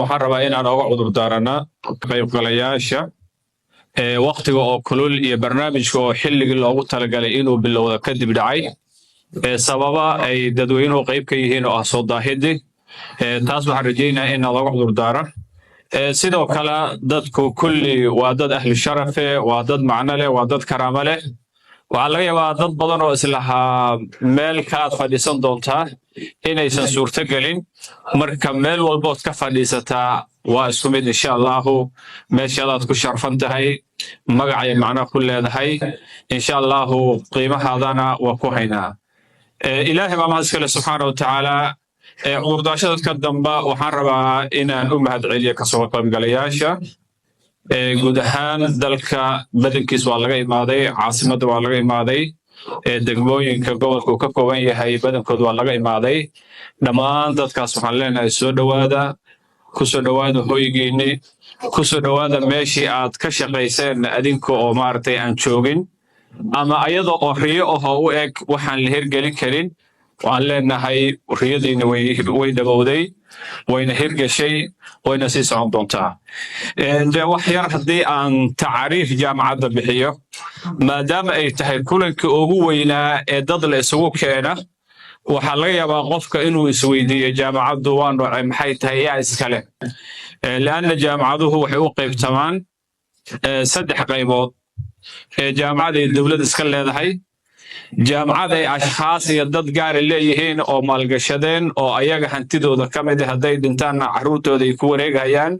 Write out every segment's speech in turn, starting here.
waxaan rabaa inaan oga cudur daarana qaybgalayaasha waqtiga oo kulul iyo barnaamijka oo xilligii loogu talagalay inuu bilowdo kadib dhacay sababa ay dadweynuhu qayb ka yihiin oo ah soo daahidi taas waxaan rajaynayaa in oga cudur daaran sidoo kale dadku kulli waa dad ahli sharafe waa dad macno leh waa dad karaamo leh waxaa laga yaabaa dad badan oo islahaa meel kalaad fadhiisan doontaa inaysan suurto gelin marka meel walbood ka fadhiisataa waa isku mid insha allahu meeshadaad ku sharfan tahay magacay macno ku leedahay insha allahu qiimahaadana waa ku haynaa ilaahay baa mahad iskale subxaana wa tacaala cudurdaashada dadka damba waxaan rabaa inaan u mahad celiyo kasoo qaybgalayaasha guud ahaan dalka badankiis waa laga imaaday caasimadda waa laga imaaday degmooyinka gobolka uu ka kooban yahay badankood waa laga imaaday dhammaan dadkaas waxaan leenahay soo dhowaada ku soo dhowaada hoygiinni ku soo dhowaada meeshii aad ka shaqayseen adinka oo maaragtay aan joogin ama ayada oo riyo ahoo u eg waxaan la hirgelin karin waxaan leenahay riyadiina way dhawowday wayna hirgashay wayna sii socon doontaa wax yar haddii aan tacaariif jaamacadda bixiyo maadaama ay tahay kulankii ugu weynaa ee dad la isugu keena waxaa laga yaabaa qofka inuu isweydiiyo jaamacaddu waa noocay maxay tahay yaa iskale leanna jaamacaduhu waxay u qaybtamaan saddex qaybood jaamacad ay dowlad iska leedahay jaamacad ay ashkhaas iyo dad gaari leeyihiin oo maalgashadeen oo ayaga hantidooda ka mid ah hadday dhintaanna carruurtooda ay ku wareegayaan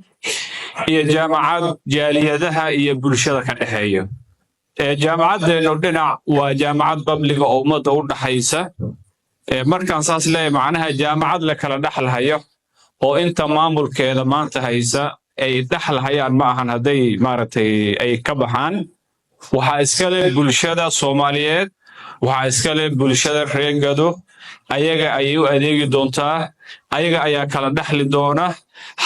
iyo jaamacad jaaliyadaha iyo bulshada ka dhexeeya jaamacaddeenu dhinac waa jaamacad babliga oo ummadda u dhaxaysa markaan saas leeyahay macnaha jaamacad la kala dhaxlahayo oo inta maamulkeeda maanta haysa ay dhaxlahayaan ma ahan hadday maaragtay ay ka baxaan waxaa iskale bulshada Soomaaliyeed waxaa iskale bulshada reer Gado ayaga ayay u adeegi doontaa ayaga ayaa kala dhaxli doona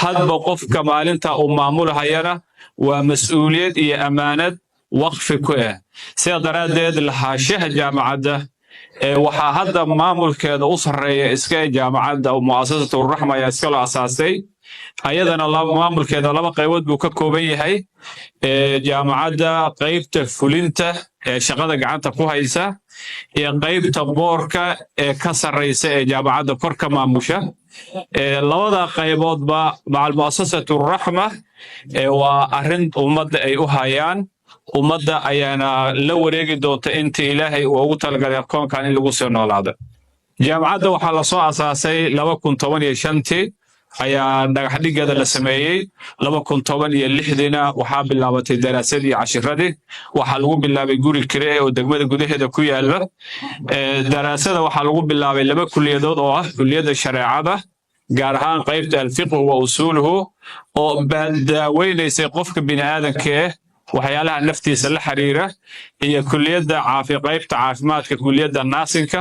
hadba qofka maalinta uu maamulahayana waa mas'uuliyad iyo amaanad waqfi ku ah sida daraadeed lahaanshaha jaamacadda waxaa hadda maamulkeeda u sarreeya iska jaamacadda oo mu'asasatu raxma ayaa iska loo asaasay ayadana maamulkeeda laba qaybood buu ka kooban yahay jaamacadda qaybta fulinta shaqada gacanta ku haysa iyo qaybta boorka ka sarreysa ee jaamacadda kor ka maamusha labada qayboodba macal mu'asasatu raxma waa arrin ummadda ay u hayaan ummadda ayaana la wareegi doonta inta ilaahay uu ugu talagalay koonkan in lagu soo noolaado jaamacadda waxaa la soo asaasay 2015 ayaa dhagax dhigeeda la sameeyey 2016dina waxaa bilaabatay daraasadii cashiradii waxaa lagu bilaabay guri kire oo degmada gudaheeda ku yaala daraasada waxaa lagu bilaabay laba kuliyadood oo ah kuliyadda shareecada gaar ahaan qaybta alfiqh wa usuluhu oo daaweynaysa qofka bini'aadanka waxyaalaha naftiisa la xiriira iyo kuliyadda qaybta caafimaadka kuliyadda naasinka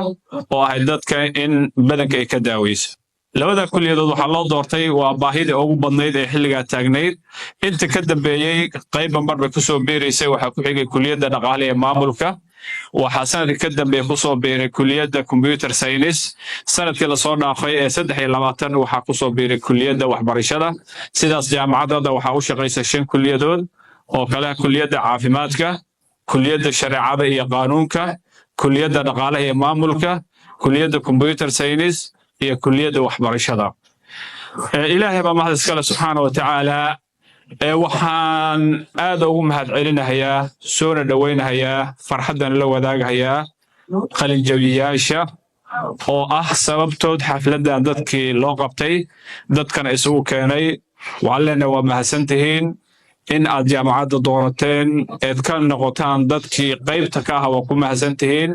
oo ah dadka in badanka ay ka daaweyso labada kuliyadood waxaa loo doortay waa baahida ugu badnayd ee xilligaa taagnayd inta ka dambeeyey qayba marba ku soo beeraysay waxaa ku xigay kuliyadda dhaqaale ee maamulka waxaa sanadkii ka dambeeyey ku soo beeray kuliyadda computer science sanadkii la soo dhaafay ee 23 waxaa ku soo beeray kuliyadda waxbarashada sidaas jaamacadda waxaa u shaqaysa 5 kuliyadood oo kale kuliyadda caafimaadka kuliyadda shareecada iyo qaanuunka kuliyadda dhaqaalaha iyo maamulka kuliyadda computer science iyo kuliyadda waxbarashada ilaahay baa mahad iskale subxaana wa tacaala waxaan aad ugu mahad celinayaa soona dhoweynayaa farxaddan la wadaagayaa qalinjabiyaasha oo ah sababtood xafladdan dadkii loo qabtay dadkana isugu keenay waxaan leenahay waa mahadsantihiin in aad jaamacadda doorateen eed ka noqotaan dadkii qaybta ka ah waa ku mahadsantihiin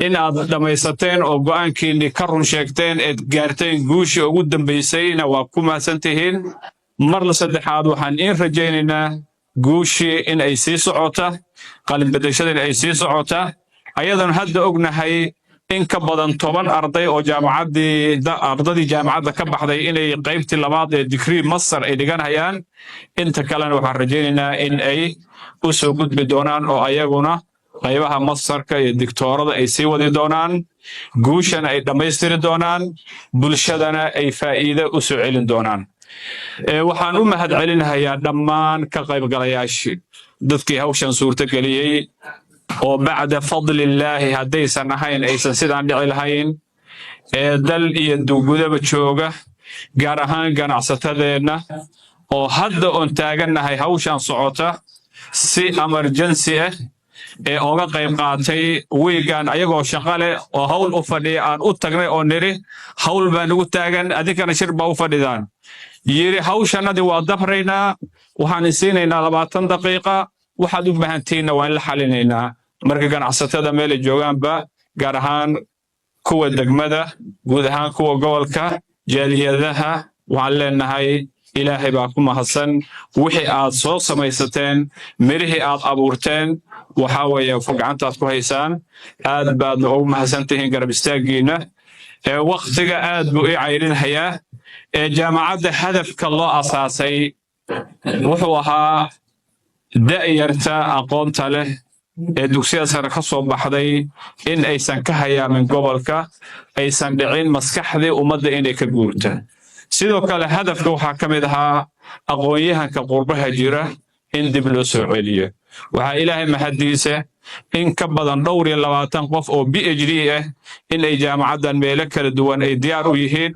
in aad dhamaysateen oo go'aankiinni ka run sheegteen eed gaarteen guushii ugu dambaysayna waa ku mahadsantihiin mar la saddexaad waxaan in rajaynaynaa guushii in ay sii socota qalinbedeshada in ay sii socota ayadan hadda ognahay in ka badan 10 arday oo ardadii jaamacadda ka baxday inay qaybtii labaad ee degree master ay dhiganayaan inta kalena waxaan rajaynaynaa in ay u soo gudbi doonaan oo ayaguna qaybaha masterka iyo diktoorada ay sii wadi doonaan guushana ay dhammaystiri doonaan bulshadana ay faa'iido u soo celin doonaan waxaan u mahad celinayaa dhammaan ka qaybgalayaashii dadkii hawshan suurtageliyey oo bacda fadlillaahi haddaysan ahayn aysan sidaan dhici lahayn dal iyo dugudaba jooga gaar ahaan ganacsatadeenna oo hadda oon taagannahay hawshan socota si emergency ah ooga qayb qaatay wiigan ayagoo shaqo leh oo hawl u fadhiya aan u tagnay oo niri hawl baa nagu taagan adinkana shir baa u fadhidaan yiri hawshanadii waa dabraynaa waxaan isiinaynaa 20 daqiiqa waxaad u baahantiinna waa in la xalinaynaa marka ganacsatada meel ay joogaanba gaar ahaan kuwa degmada guud ahaan kuwa gobolka jaaliyadaha waxaan leenahay ilaahay baa ku mahadsan wixii aad soo samaysateen mirihii aad abuurteen waxa weeye gacantaad ku haysaan aad baad ugu mahadsantihiin garab istaagiina waqtiga aad buu i cayrinayaa jaamacadda hadafka loo asaasay wuxuu ahaa da'yarta aqoonta leh dugsiyada sare ka soo baxday in aysan ka hayaamin gobolka aysan dhicin maskaxdii ummadda inay ka guurta sidoo kale hadafka waxaa ka mid ahaa aqoon-yahanka qurbaha jira in dib loo soo celiyo waxaa ilaahay mahadiisa in ka badan 20 qof oo PhD ah in ay jaamacaddan meelo kala duwan ay diyaar u yihiin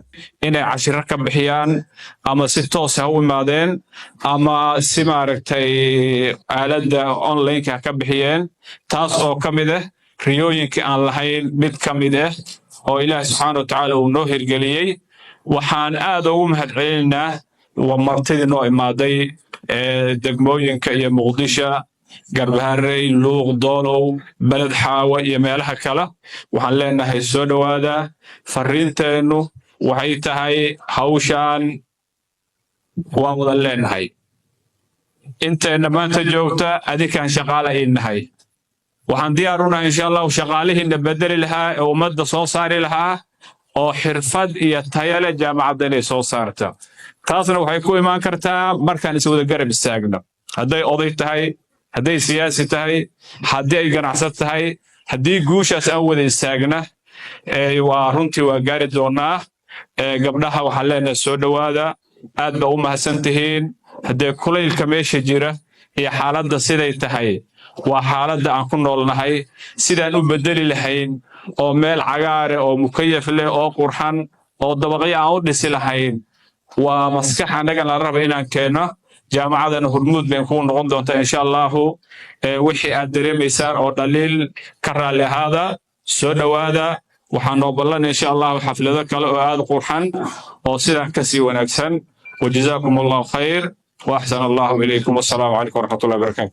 inay cashiro ka bixiyaan ama si toos ah u imaadeen ama si maaragtay aaladda online-ka ka bixiyeen taas oo ka mid ah riyooyinkii aan lahayn mid ka mid ah oo ilaahay subxaanahu wa tacaala uu noo hirgeliyey waxaan aad ugu mahad celinaynaa martidii noo imaaday degmooyinka iyo muqdisho garbaharey luuq doolow beled xaawa iyo meelaha kale waxaan leenahay soo dhowaada fariinteennu waxay tahay hawshaan waan wada leenahay inteenna maanta joogta adinkaan shaqaale aynahay waxaan diyaar u nahay insha allahu shaqaalihiinna bedeli lahaa ee ummadda soo saari lahaa oo xirfad iyo tayo leh jaamacadda inay soo saarta taasna waxay ku imaan kartaa markaan is wada garab istaagno hadday oday tahay hadday siyaasi tahay haddii ay ganacsad tahay haddii guushaas aan wada istaagna waa runtii waa gaari doonaa gabdhaha waxaan leenahay soo dhowaada aad baa u mahadsantihiin haddee kulaylka meesha jira iyo xaaladda siday tahay waa xaaladda aan ku noolnahay sidaan u bedeli lahayn oo meel cagaare oo mukayaf leh oo qurxan oo dabaqyo aan u dhisi lahayn waa maskax annagan la raba inaan keenno jaamacadana hormuud bayn kuu noqon doontaa insha allahu wixii aad dareemaysaan oo dhaliil ka raalli ahaada soo dhowaada waxaan noo ballan insha allahu xaflado kale oo aad qurxan oo sidan ka sii wanaagsan wajazaakum allahu khayr wa axsana allahu ilaykum wassalaamu calaykum waraxmatullahi wabarakaatu